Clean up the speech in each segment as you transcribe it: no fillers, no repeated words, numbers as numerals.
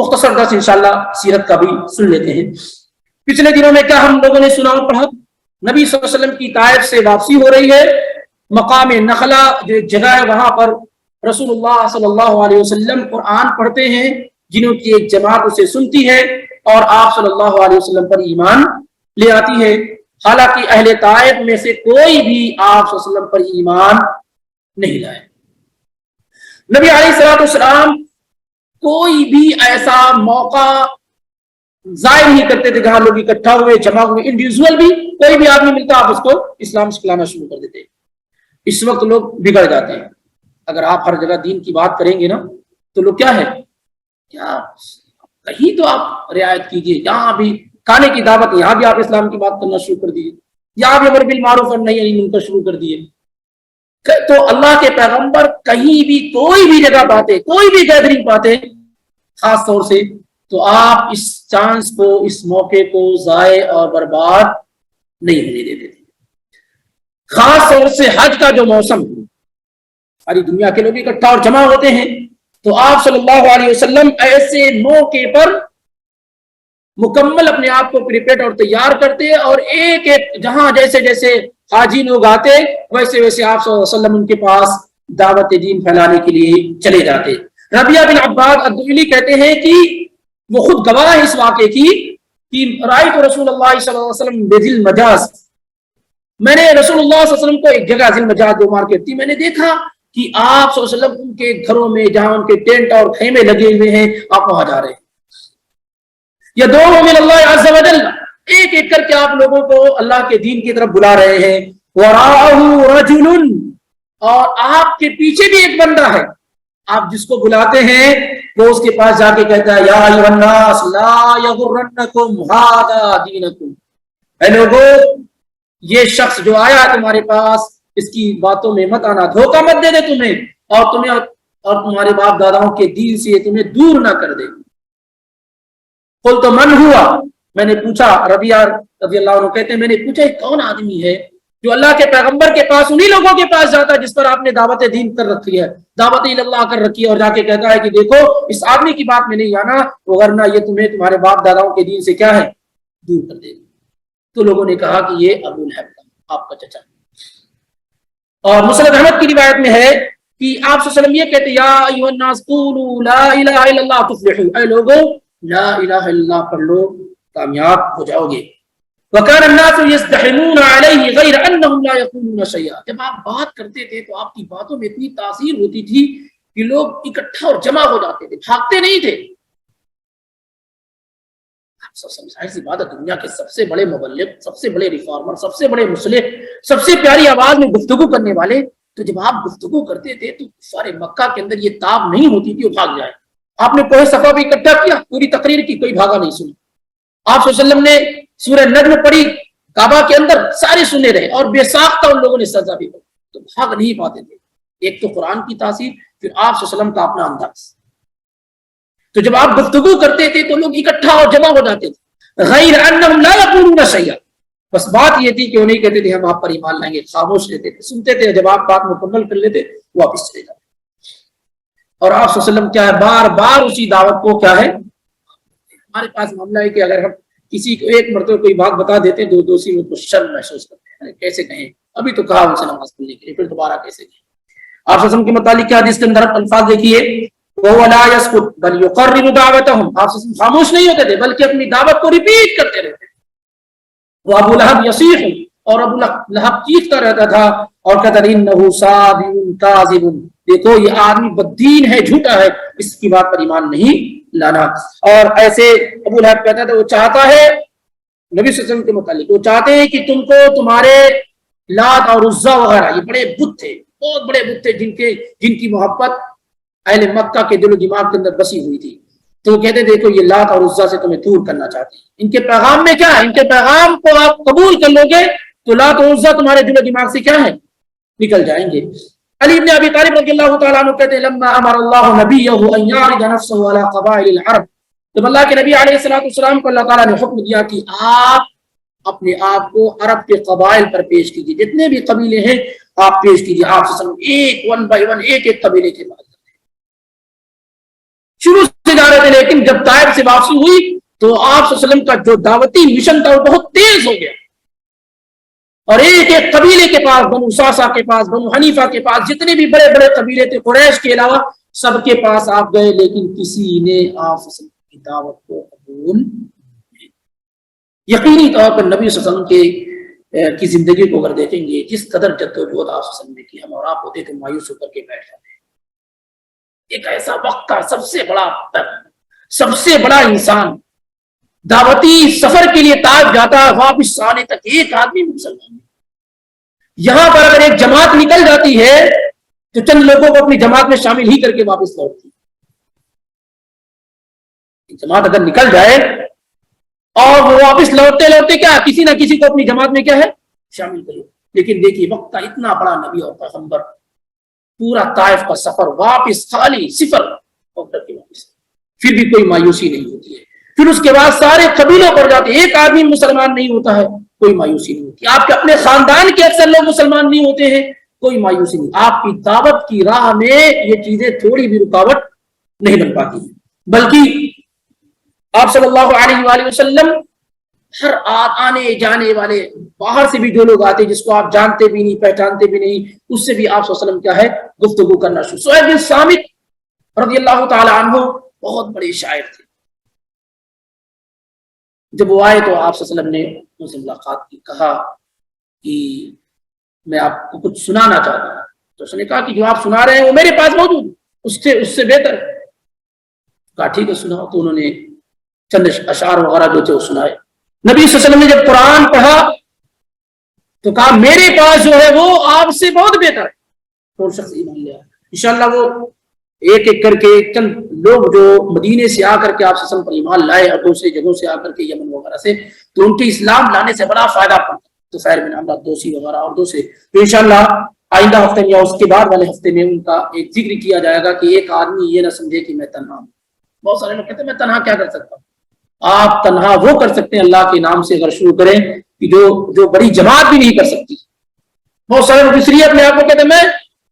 مختصر درس انشاءاللہ سیرت کا بھی سن لیتے ہیں۔ پچھلے دنوں میں کیا ہم لوگوں نے سنا اور پڑھا؟ نبی صلی اللہ علیہ وسلم کی طائف سے واپسی ہو رہی ہے، مقام نخلا جو ایک جگہ ہے وہاں پر رسول اللہ صلی اللہ علیہ وسلم قرآن پڑھتے ہیں، جنہوں کی ایک جماعت اسے سنتی ہے اور آپ صلی اللہ علیہ وسلم پر ایمان لے آتی ہے۔ حالانکہ اہل طائف میں سے کوئی بھی آپ صلی اللہ علیہ وسلم پر ایمان نہیں لائے۔ نبی علیہ الصلوۃ والسلام کوئی بھی ایسا موقع ضائع نہیں کرتے تھے جہاں لوگ اکٹھا ہوئے، جمع ہوئے، انڈیویجول بھی کوئی بھی آدمی ملتا آپ اس کو اسلام سکھلانا شروع کر دیتے۔ اس وقت لوگ بگڑ جاتے ہیں۔ اگر آپ ہر جگہ دین کی بات کریں گے نا تو لوگ کیا ہے، کیا کہیں تو آپ رعایت کیجیے، یہاں بھی کھانے کی دعوت، یہاں بھی آپ اسلام کی بات کرنا شروع کر دیجیے، یہاں بھی امر بالمعروف اور نہی عن المنکر شروع کر دیے۔ تو اللہ کے پیغمبر کہیں بھی کوئی بھی جگہ پاتے، کوئی بھی گیدرنگ پاتے خاص طور سے، تو آپ اس چانس کو، اس موقع کو ضائع اور برباد نہیں ہونے دیتے تھے۔ خاص طور سے حج کا جو موسم، ساری دنیا کے لوگ اکٹھا اور جمع ہوتے ہیں، تو آپ صلی اللہ علیہ وسلم ایسے موقع پر مکمل اپنے آپ کو پریپیئرڈ اور تیار کرتے، اور ایک ایک جہاں جیسے جیسے حاجی لوگ آتے ویسے ویسے آپ صلی اللہ علیہ وسلم ان کے پاس دعوت دین پھیلانے کے لیے چلے جاتے۔ ربیعہ بن عباد الدؤلی کہتے ہیں کہ وہ خود گواہ ہے اس واقعے کی کہ رأیت رسول اللہ صلی اللہ علیہ وسلم بذی المجاز، میں نے رسول اللہ صلی اللہ علیہ وسلم کو ایک جگہ ذی المجاز جو مارکیٹ تھی، میں نے دیکھا کہ آپ صلی اللہ علیہ وسلم ان کے گھروں میں جہاں ان کے ٹینٹ اور خیمے لگے ہوئے ہیں آپ وہاں جا رہے ہیں۔ یدعو من اللہ عز وجل، ایک ایک کر کے آپ لوگوں کو اللہ کے دین کی طرف بلا رہے ہیں۔ وراءہ رجل، اور آپ کے پیچھے بھی ایک بندہ ہے، آپ جس کو بلاتے ہیں وہ اس کے پاس جا کے کہتا ہے یا ایھا الناس لا یغرنکم ھذا دینکم، اے لوگو یہ شخص جو آیا تمہارے پاس اس کی باتوں میں مت آنا، دھوکہ مت دے دے تمہیں، اور تمہارے باپ داداؤں کے دین سے تمہیں دور نہ کر دے۔ قلت من ہوا، میں نے پوچھا، ربیعہ رضی اللہ عنہ کہتے ہیں میں نے پوچھا یہ کون آدمی ہے جو اللہ کے پیغمبر کے پاس، انہی لوگوں کے پاس جاتا ہے جس پر آپ نے دعوت دین کر رکھی ہے، دعوت اللہ کر رکھی ہے، اور جا کے کہتا ہے کہ دیکھو اس آدمی کی بات میں نہیں آنا ورنہ یہ تمہیں تمہارے باپ داداؤں کے دین سے کیا ہے، دور کر دے گا۔ تو لوگوں نے کہا کہ یہ ابو لہب آپ کا چچا۔ اور مسند احمد کی روایت میں ہے کہ آپ صلی اللہ علیہ وسلم یہ کہتے یا ایھا الناس قولوا لا الہ الا اللہ تفلحوا، اے لوگوں لا الہ الا اللہ پڑھ لو کامیاب ہو جاؤ گے۔ وَكَانَ النَّاسُ يَزْدَحِمُونَ عَلَيْهِ غَيْرَ أَنَّهُمْ لَا يَقُولُونَ شَيْئًا، جب آپ بات کرتے تھے تو آپ کی باتوں میں اتنی تاثیر ہوتی تھی کہ لوگ اکٹھا اور جمع ہو جاتے تھے، بھاگتے نہیں تھے۔ ظاہر سی بات ہے دنیا کے سب سے بڑے مبلغ، سب سے بڑے ریفارمر، سب سے بڑے مصلح، سب سے پیاری آواز میں گفتگو کرنے والے، تو جب آپ گفتگو کرتے تھے تو سارے مکہ کے اندر یہ تاب نہیں ہوتی تھی وہ بھاگ جائے۔ آپ نے کوہ صفا بھی اکٹھا کیا، پوری تقریر کی، کوئی بھاگا نہیں سنا۔ آپ صلی اللہ علیہ وسلم نے سورہ نجم پڑھی کعبہ کے اندر، سارے سنے رہے، اور بے ساختہ ان لوگوں نے سجدہ بھی پڑھا، تو بھاگ نہیں پاتے تھے۔ ایک تو قرآن کی تاثیر، پھر آپ صلی اللہ علیہ وسلم کا اپنا انداز۔ تو جب آپ گفتگو کرتے تھے تو لوگ اکٹھا اور جمع ہو جاتے تھے، غیر انہم لا یقولون شیئا، بس بات یہ تھی کہ وہ نہیں کہتے تھے ہم آپ پر ایمان لائیں گے، خاموش رہتے تھے، سنتے تھے، جب آپ بات مکمل کر لیتے واپس چلے جاتے۔ اور آپ صلی اللہ علیہ وسلم کیا ہے بار بار اسی دعوت کو کیا ہے، ہمارے پاس معاملہ ہے کہ اگر ہم کسی کو ایک مرتبہ کوئی بات بتا دیتے ہیں دوسری وہ شرم محسوس کرتے ہیں، کیسے کہیں ابھی تو کہا ان سے نماز پڑھنے کے لیے، پھر دوبارہ کیسے کہیں۔ آپ صلی اللہ علیہ وسلم کے متعلق کیا حدیث کے اندر الفاظ دیکھیے، وَهُوَ لَا يَسْكُتُ بَلْ يُقَرِّرُ دَعْوَتَهُمْ، آپ صلی اللہ علیہ وسلم خاموش نہیں ہوتے تھے بلکہ اپنی دعوت کو ریپیٹ کرتے رہتے تھے۔ وہ ابو لہب یصیح، اور ابو لہب چیختا رہتا تھا اور کہتا تھا انہ صادق کاذب، دیکھو یہ آدمی بددین ہے، جھوٹا ہے، اس کی بات پر ایمان نہیں لانا۔ اور ایسے ابو لہب کہتا تھا وہ چاہتا ہے نبی صلی اللہ علیہ وسلم کے متعلق، وہ چاہتے ہیں کہ تم کو تمہارے لات اور عزا وغیرہ، یہ بڑے بت تھے، بہت بڑے بت تھے جن کی محبت اہل مکہ کے دل و دماغ کے اندر بسی ہوئی تھی، تو وہ کہتے دیکھو یہ لات اور عزا سے تمہیں دور کرنا چاہتے ہیں، ان کے پیغام میں کیا ہے، ان کے پیغام کو آپ قبول کر لو گے تو لات اور عزا تمہارے دل و دماغ سے کیا ہے، نکل جائیں گے۔ علی بن ابی طالب رضی اللہ تعالیٰ عنہ کہتے ہیں لما امر اللہ نبیہ ان یعرض نفسہ علی قبائل العرب، جب اللہ کے نبی علیہ السلام کو اللہ تعالیٰ نے حکم دیا کہ آپ اپنے آپ کو عرب کے قبائل پر پیش کیجیے، جتنے بھی قبیلے ہیں آپ پیش کیجیے، آپ ایک ون بائی ون ایک ایک قبیلے کے بعد شروع سے جا رہے تھے، لیکن جب طائف سے واپسی ہوئی تو آپ صلی اللہ علیہ وسلم کا جو دعوتی مشن تھا وہ بہت تیز ہو گیا، اور ایک ایک قبیلے کے پاس، بنو ساسا کے پاس، بنو حنیفہ کے پاس، جتنے بھی بڑے بڑے قبیلے تھے قریش کے علاوہ، سب کے پاس آپ گئے، لیکن کسی نے آپ صلی اللہ علیہ وسلم کی دعوت کو قبول نہیں۔ یقینی طور پر نبی صلی اللہ علیہ وسلم کی زندگی کو اگر دیکھیں گے، جس قدر جدوجہد آپ صلی اللہ علیہ وسلم نے کی، ہم اور آپ ہوتے تو مایوس ہو کر کے بیٹھ جاتے۔ ایک ایسا وقت کا سب سے بڑا انسان دعوتی سفر کے لیے طائف جاتا ہے، واپس آنے تک ایک آدمی مسلمان، یہاں پر اگر ایک جماعت نکل جاتی ہے تو چند لوگوں کو اپنی جماعت میں شامل ہی کر کے واپس لوٹتی ہے۔ جماعت اگر نکل جائے اور وہ واپس لوٹتے لوٹتے کیا کسی نہ کسی کو اپنی جماعت میں کیا ہے شامل کرے، لیکن دیکھیے وقت کا اتنا بڑا نبی اور پیغمبر، پورا طائف کا سفر واپس خالی صفر کے واپس، پھر بھی کوئی مایوسی نہیں ہوتی ہے۔ پھر اس کے بعد سارے قبیلوں پر جاتے، ایک آدمی مسلمان نہیں ہوتا ہے، کوئی مایوسی نہیں ہوتی۔ آپ کے اپنے خاندان کے اکثر لوگ مسلمان نہیں ہوتے ہیں، کوئی مایوسی نہیں۔ آپ کی دعوت کی راہ میں یہ چیزیں تھوڑی بھی رکاوٹ نہیں بن پاتی ہیں، بلکہ آپ صلی اللہ علیہ وآلہ وسلم ہر آنے جانے والے، باہر سے بھی جو لوگ آتے جس کو آپ جانتے بھی نہیں پہچانتے بھی نہیں، اس سے بھی آپ صلی اللہ علیہ وسلم کیا ہے گفتگو کرنا شروع۔ سہیل بن صامت رضی اللہ تعالی عنہ بہت بڑے شاعر تھے، جب وہ آئے تو آپ صلی اللہ علیہ وسلم نے ان سے ملاقات کی، کہا کہ میں آپ کو کچھ سنانا چاہتا ہوں، تو اس نے کہا کہ جو آپ سنا رہے ہیں وہ میرے پاس موجود، اس سے بہتر ہے۔ کہا ٹھیک ہے سناؤ، تو انہوں نے چند اشعار وغیرہ جو تھے وہ سنائے۔ نبی صلی اللہ علیہ وسلم نے جب قرآن پڑھا تو کہا میرے پاس جو ہے وہ آپ سے بہت بہتر ہے، تو شخص ایمان لیا۔ انشاءاللہ وہ ایک ایک کر کے چند لوگ جو مدینے سے آ کر کے آپ صلی اللہ علیہ وسلم پر ایمان لائے اور دوسری جگہوں سے آ کر کے یمن وغیرہ سے، تو ان کے اسلام لانے سے بڑا فائدہ پڑا، تو فیر بن عمرہ دوسی وغیرہ اور دوسرے، تو انشاءاللہ آئندہ ہفتے یا اس کے بعد والے ہفتے میں ان کا ایک ذکر کیا جائے گا کہ ایک آدمی یہ نہ سمجھے کہ میں تنہا ہوں۔ بہت سارے لوگ کہتے ہیں میں تنہا کیا کر سکتا ہوں؟ آپ تنہا وہ کر سکتے ہیں اللہ کے نام سے اگر شروع کریں کہ جو بڑی جماعت بھی نہیں کر سکتی۔ بہت سارے لوگ اس لیے اپنے آپ کو کہتے ہیں میں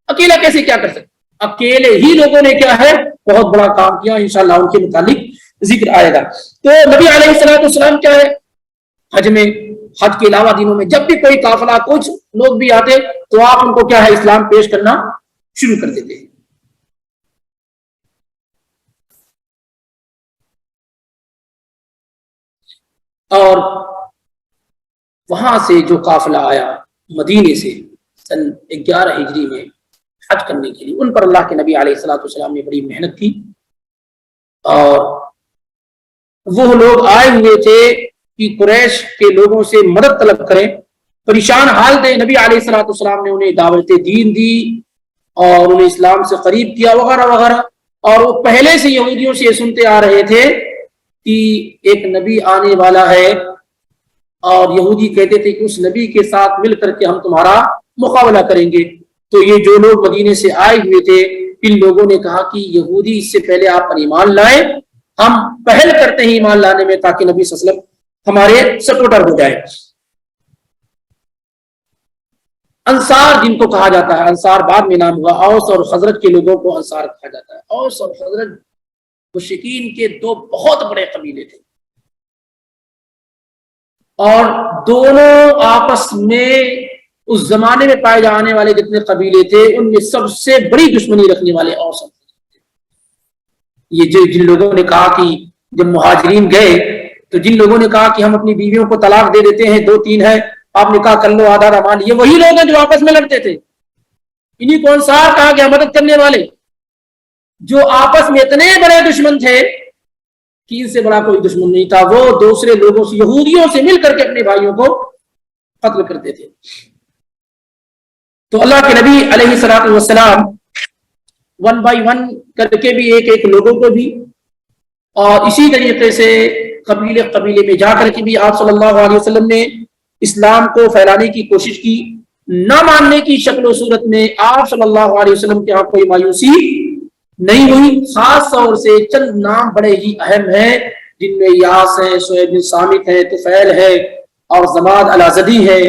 اکیلا کیسے کیا کر سکتا، اکیلے ہی لوگوں نے کیا ہے بہت بڑا کام کیا، انشاءاللہ ان کے متعلق ذکر آئے گا۔ تو نبی علیہ الصلوۃ والسلام کیا ہے حج میں، حج کے علاوہ دنوں میں جب بھی کوئی قافلہ کچھ لوگ بھی آتے تو آپ ان کو کیا ہے اسلام پیش کرنا شروع کر دیتے ہیں۔ اور وہاں سے جو قافلہ آیا مدینے سے سن 11 ہجری میں حج کرنے کے لیے، ان پر اللہ کے نبی علیہ الصلوۃ والسلام نے بڑی محنت کی، اور وہ لوگ آئے ہوئے تھے کہ قریش کے لوگوں سے مدد طلب کریں، پریشان حال تھے۔ نبی علیہ الصلوۃ والسلام نے انہیں دعوت دین دی اور انہیں اسلام سے قریب کیا وغیرہ وغیرہ، اور وہ پہلے سے یہودیوں سے یہ سنتے آ رہے تھے کہ ایک نبی آنے والا ہے، اور یہودی کہتے تھے کہ اس نبی کے ساتھ مل کر کے ہم تمہارا مقابلہ کریں گے۔ تو یہ جو لوگ مدینے سے آئے ہوئے تھے ان لوگوں نے کہا کہ یہودی اس سے پہلے آپ پر ایمان لائیں، ہم پہل کرتے ہیں ایمان لانے میں تاکہ نبی صلی اللہ علیہ وسلم ہمارے سپورٹر ہو جائے۔ انصار جن کو کہا جاتا ہے، انصار بعد میں نام ہوا، اوس اور خزرج کے لوگوں کو انصار کہا جاتا ہے۔ اوس اور خزرج مشرکین کے دو بہت بڑے قبیلے تھے، اور دونوں آپس میں اس زمانے میں پائے جانے والے جتنے قبیلے تھے ان میں سب سے بڑی دشمنی رکھنے والے اوس تھے۔ یہ جن لوگوں نے کہا کہ جب مہاجرین گئے تو جن لوگوں نے کہا کہ ہم اپنی بیویوں کو طلاق دے دیتے ہیں، 2-3 ہے، آپ نے کہا کر لو آدھا رمان، یہ وہی لوگ ہیں جو آپس میں لڑتے تھے، انہیں کو انصار کہا گیا، مدد کرنے والے، جو آپس میں اتنے بڑے دشمن تھے کہ ان سے بڑا کوئی دشمن نہیں تھا، وہ دوسرے لوگوں سے یہودیوں سے مل کر کے اپنے بھائیوں کو قتل کرتے تھے۔ تو اللہ کے نبی علیہ الصلوۃ والسلام 1 by 1 کر کے بھی ایک لوگوں کو بھی، اور اسی طریقے سے قبیلے میں جا کر کے بھی آپ صلی اللہ علیہ وسلم نے اسلام کو پھیلانے کی کوشش کی۔ نہ ماننے کی شکل و صورت میں آپ صلی اللہ علیہ وسلم کے ہاں کوئی مایوسی نہیں ہوئی۔ خاص طور سے چند نام بڑے ہی اہم ہیں جن میں یاس ہے، سہیل بن صامت ہے، طفیل ہے، اور زماد الازدی ہے،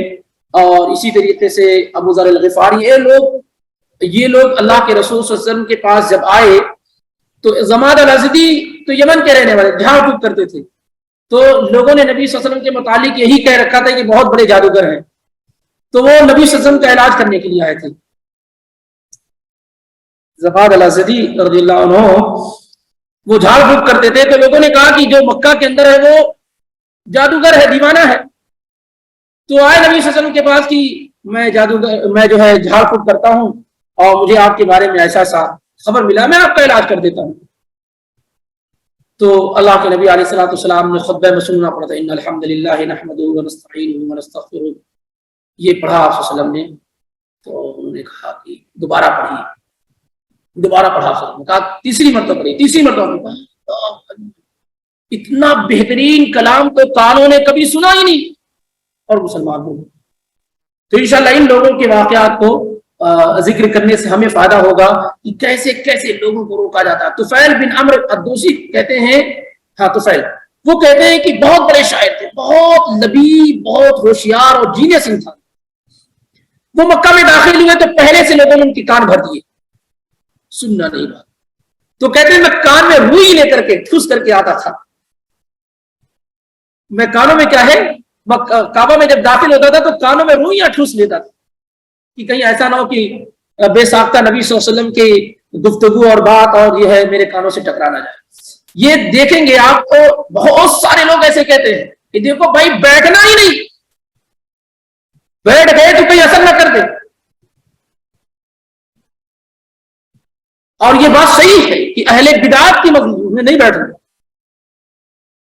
اور اسی طریقے سے ابو ذر الغفاری۔ یہ لوگ اللہ کے رسول صلی اللہ علیہ وسلم کے پاس جب آئے تو زماد الازدی تو یمن کے رہنے والے جھاڑ پھونک کرتے تھے. تو لوگوں نے نبی صلی اللہ علیہ وسلم کے متعلق یہی کہہ رکھا تھا کہ بہت بڑے جادوگر ہیں. تو وہ نبی صلی اللہ علیہ وسلم کا علاج کرنے کے لیے آئے تھے. زباد الاسدی رضی اللہ عنہ وہ جھاڑ پھونک کرتے تھے. تو لوگوں نے کہا کہ جو مکہ کے اندر ہے وہ جادوگر ہے, دیوانہ ہے. تو آئے نبی صلی اللہ علیہ وسلم کے پاس کہ میں جو ہے جھاڑ پھونک کرتا ہوں اور مجھے آپ کے بارے میں ایسا ایسا خبر ملا, میں آپ کا علاج کر دیتا ہوں. تو اللہ کے نبی علیہ الصلوۃ والسلام نے خطبہ مسنونہ پڑھا تھا, ان الحمد للہ نحمدہ ونستعینہ ونستغفرہ. یہ پڑھا آپ صلی اللہ علیہ وسلم نے. تو انہوں نے کہا کہ دوبارہ پڑھیے. دوبارہ پڑھا آپ صلی اللہ علیہ وسلم نے کہا تیسری مرتبہ پڑھی. تیسری مرتبہ کہا اتنا بہترین کلام تو کانوں نے کبھی سنا ہی نہیں اور مسلمان ہو. تو انشاءاللہ ان لوگوں کے واقعات کو ذکر کرنے سے ہمیں فائدہ ہوگا کہ کیسے کیسے لوگوں کو روکا جاتا ہے. طفیل بن عمرو الدوسی کہتے ہیں, ہاں طفیل, وہ کہتے ہیں کہ بہت بڑے شاعر تھے, بہت لبیب, بہت ہوشیار اور جینیس انسان. وہ مکہ میں داخل ہوئے تو پہلے سے لوگوں نے ان کی کان بھر دیے, سننا نہیں بات. تو کہتے ہیں میں کان میں روئی لے کر کے ٹھوس کر کے آتا تھا. میں کانوں میں کیا ہے, کعبہ میں جب داخل ہوتا تھا تو کانوں میں روئیاں ٹھوس لیتا تھا کہ کہیں ایسا نہ ہو کہ بے ساختہ نبی صلی اللہ علیہ وسلم کی گفتگو اور بات اور یہ ہے میرے کانوں سے ٹکرا نہ جائے. یہ دیکھیں گے آپ کو بہت سارے لوگ ایسے کہتے ہیں کہ دیکھو بھائی بیٹھنا ہی نہیں, بیٹھ گئے تو کوئی اثر نہ کر دے. اور یہ بات صحیح ہے کہ اہل بدعات کی مجلس میں نہیں بیٹھنا.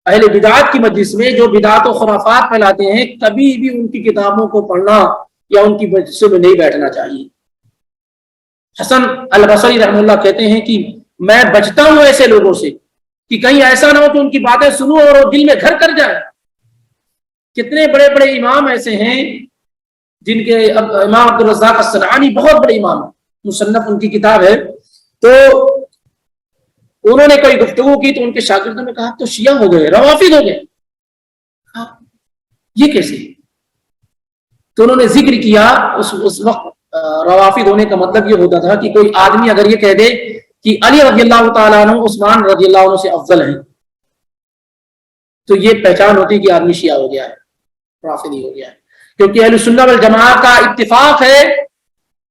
اہل بدعات کی مجلس میں جو بدعات و خرافات پھیلاتے ہیں کبھی بھی ان کی کتابوں کو پڑھنا یا ان کی مجلسوں میں نہیں بیٹھنا چاہیے. حسن البصری رحمہ اللہ کہتے ہیں کہ میں بچتا ہوں ایسے لوگوں سے کہ کہیں ایسا نہ ہو کہ ان کی باتیں سنوں اور وہ دل میں گھر کر جائے. کتنے بڑے بڑے امام ایسے ہیں جن کے, امام عبدالرزاق الصنعانی بہت بڑے امام, مصنف ان کی کتاب ہے. تو انہوں نے کوئی گفتگو کی تو ان کے شاگردوں نے کہا تو شیعہ ہو گئے, روافض ہو گئے. یہ کیسے؟ تو انہوں نے ذکر کیا اس وقت روافض ہونے کا مطلب یہ ہوتا تھا کہ کوئی آدمی اگر یہ کہہ دے کہ علی رضی اللہ تعالیٰ عنہ عثمان رضی اللہ عنہ سے افضل ہیں تو یہ پہچان ہوتی کہ آدمی شیعہ ہو گیا ہے, رافضی ہو گیا ہے. کیونکہ اہل سنہ والجماعت کا اتفاق ہے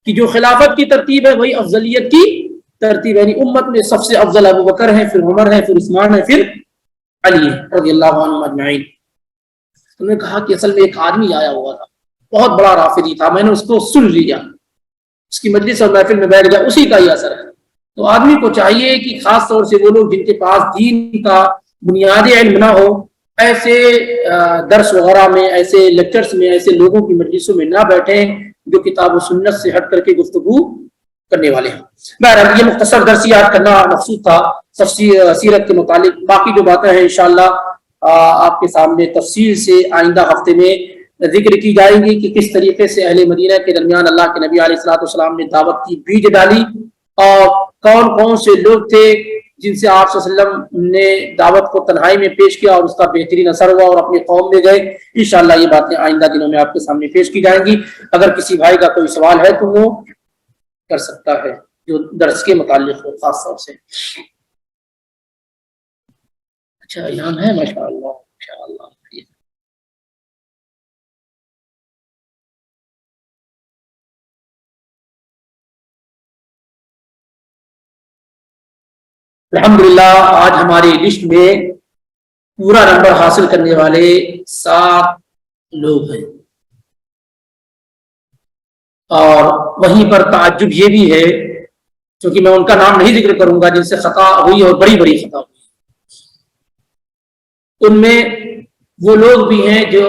کہ جو خلافت کی ترتیب ہے وہی افضلیت کی ترتیب ہے. یعنی امت میں سب سے افضل ابو بکر ہیں, پھر عمر ہے, پھر عثمان ہے, پھر علی رضی اللہ عنہ اجمعین. انہوں نے کہا کہ اصل میں ایک آدمی آیا ہوا تھا, بہت بڑا رافضی تھا, میں نے اس کو سن لیا, اس کی مجلس اور محفل میں بیٹھ گیا, اسی کا ہی اثر ہے. تو آدمی کو چاہیے کہ خاص طور سے وہ لوگ جن کے پاس دین کا بنیادی علم نہ ہو, ایسے درس وغیرہ میں, ایسے لیکچرز میں, ایسے لوگوں کی مجلسوں میں نہ بیٹھیں جو کتاب و سنت سے ہٹ کر کے گفتگو کرنے والے ہیں. بہرحال یہ مختصر درسیات کرنا مقصود تھا سیرت کے متعلق. باقی جو باتیں ہیں انشاءاللہ آپ کے سامنے تفصیل سے آئندہ ہفتے میں ذکر کی جائیں گی کہ کس طریقے سے اہل مدینہ کے درمیان اللہ کے نبی علیہ الصلوۃ والسلام نے دعوت کی بیج ڈالی اور کون کون سے لوگ تھے جن سے آپ صلی اللہ علیہ وسلم نے دعوت کو تنہائی میں پیش کیا اور اس کا بہترین اثر ہوا اور اپنی قوم میں گئے. انشاءاللہ یہ باتیں آئندہ دنوں میں آپ کے سامنے پیش کی جائیں گی. اگر کسی بھائی کا کوئی سوال ہے تو وہ کر سکتا ہے جو درس کے متعلق ہو خاص طور سے. اچھا ایام ہے ماشاءاللہ ماشاءاللہ. الحمدللہ آج ہماری لسٹ میں پورا نمبر حاصل کرنے والے 7 لوگ ہیں اور وہیں پر تعجب یہ بھی ہے کیونکہ میں ان کا نام نہیں ذکر کروں گا جن سے خطا ہوئی اور بڑی بڑی خطا ہوئی. ان میں وہ لوگ بھی ہیں جو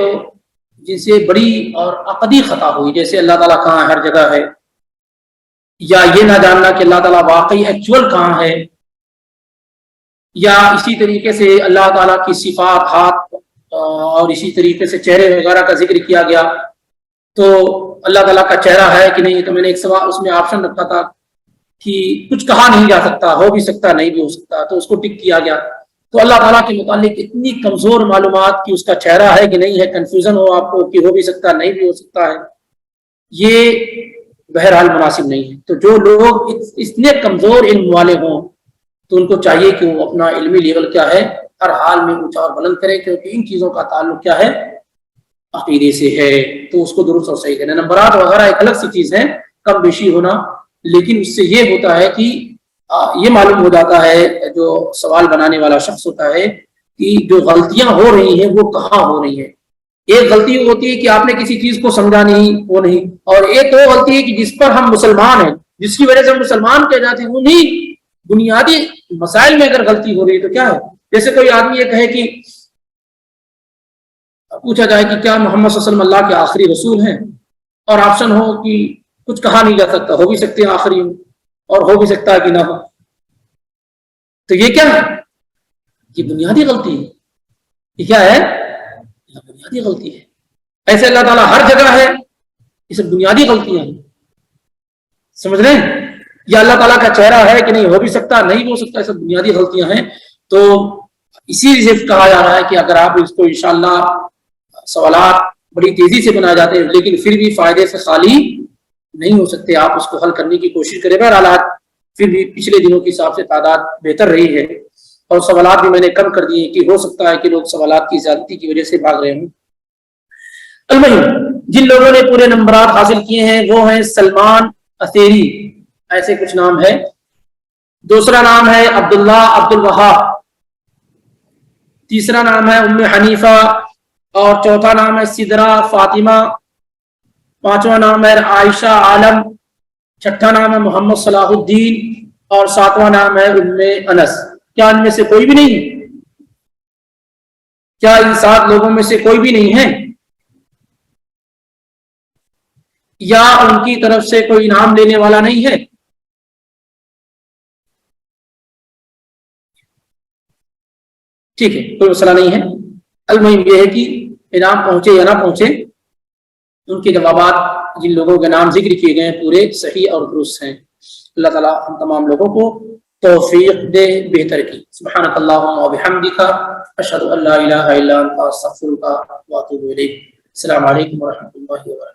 جن سے بڑی اور عقدی خطا ہوئی, جیسے اللہ تعالیٰ کہاں ہر جگہ ہے, یا یہ نہ جاننا کہ اللہ تعالیٰ واقعی ایکچوئل کہاں ہے, یا اسی طریقے سے اللہ تعالیٰ کی صفات, ہاتھ اور اسی طریقے سے چہرے وغیرہ کا ذکر کیا گیا تو اللہ تعالیٰ کا چہرہ ہے کہ نہیں. تو میں نے ایک سوال اس میں آپشن رکھا تھا کہ کچھ کہا نہیں جا سکتا, ہو بھی سکتا نہیں بھی ہو سکتا, تو اس کو ٹک کیا گیا. تو اللہ تعالیٰ کے متعلق اتنی کمزور معلومات کہ اس کا چہرہ ہے کہ نہیں ہے, کنفیوژن ہو آپ کو کہ ہو بھی سکتا نہیں بھی ہو سکتا ہے, یہ بہرحال مناسب نہیں ہے. تو جو لوگ اتنے کمزور علم والے ہوں تو ان کو چاہیے کہ وہ اپنا علمی لیول کیا ہے ہر حال میں اونچا اور بلند کریں، کیونکہ ان چیزوں کا تعلق کیا ہے عقیدے سے ہے، تو اس کو درست اور صحیح کریں۔ نمبرات وغیرہ ایک الگ سی چیز ہے، کم بیشی ہونا، لیکن اس سے یہ ہوتا ہے کہ یہ معلوم ہو جاتا ہے جو سوال بنانے والا شخص ہوتا ہے کہ جو غلطیاں ہو رہی ہیں وہ کہاں ہو رہی ہیں۔ ایک غلطی ہوتی ہے کہ آپ نے کسی چیز کو سمجھا نہیں، وہ نہیں، اور ایک وہ غلطی ہے کہ جس پر ہم مسلمان ہیں، جس کی وجہ سے ہم مسلمان کہے جاتے ہیں، وہ نہیں بنیادی مسائل میں اگر غلطی ہو رہی ہے تو کیا ہے؟ جیسے کوئی آدمی یہ کہے کہ پوچھا جائے کہ کیا محمد صلی اللہ علیہ وسلم اللہ کے آخری رسول ہیں، اور آپشن ہو کہ کچھ کہا نہیں جا سکتا، ہو بھی سکتے ہیں آخری اور ہو بھی سکتا ہے کہ نہ ہو، تو یہ کیا ہے؟ یہ بنیادی غلطی ہے۔ یہ کیا ہے؟ یہ بنیادی غلطی ہے۔ ایسے اللہ تعالیٰ ہر جگہ ہے، یہ سب بنیادی غلطیاں ہیں، سمجھ رہے ہیں؟ یا اللہ تعالیٰ کا چہرہ ہے کہ نہیں، ہو بھی سکتا نہیں ہو سکتا، یہ سب بنیادی غلطیاں ہیں۔ تو اسی لیے کہا جا رہا ہے کہ اگر آپ اس کو انشاءاللہ سوالات بڑی تیزی سے بنائے جاتے ہیں لیکن پھر بھی فائدے سے خالی نہیں ہو سکتے، آپ اس کو حل کرنے کی کوشش کریں۔ بہرحال پھر بھی پچھلے دنوں کے حساب سے تعداد بہتر رہی ہے، اور سوالات بھی میں نے کم کر دیے کہ ہو سکتا ہے کہ لوگ سوالات کی زیادتی کی وجہ سے بھاگ رہے ہوں۔ المہم، جن لوگوں نے پورے نمبرات حاصل کیے ہیں وہ ہیں سلمان اثیری، ایسے کچھ نام ہے، دوسرا نام ہے عبداللہ عبد الوہاب، تیسرا نام ہے ام حنیفہ، اور چوتھا نام ہے سدرہ فاطمہ، پانچواں نام ہے عائشہ عالم، چھٹا نام ہے محمد صلاح الدین، اور ساتواں نام ہے ام انس۔ کیا ان میں سے کوئی بھی نہیں؟ کیا ان 7 لوگوں میں سے کوئی بھی نہیں ہے؟ یا ان کی طرف سے کوئی انعام لینے والا نہیں ہے؟ ٹھیک ہے، کوئی مسئلہ نہیں ہے۔ المہم یہ ہے کہ انعام پہنچے یا نہ پہنچے، ان کے جوابات جن لوگوں کے نام ذکر کیے گئے ہیں پورے صحیح اور درست ہیں۔ اللہ تعالیٰ ہم تمام لوگوں کو توفیق دے بہتر کی۔ سبحانک اللہم و بحمدک، اشہد ان لا الہ الا انت، استغفرک و اتوب الیک۔ السلام علیکم و رحمۃ اللہ وبرکاتہ۔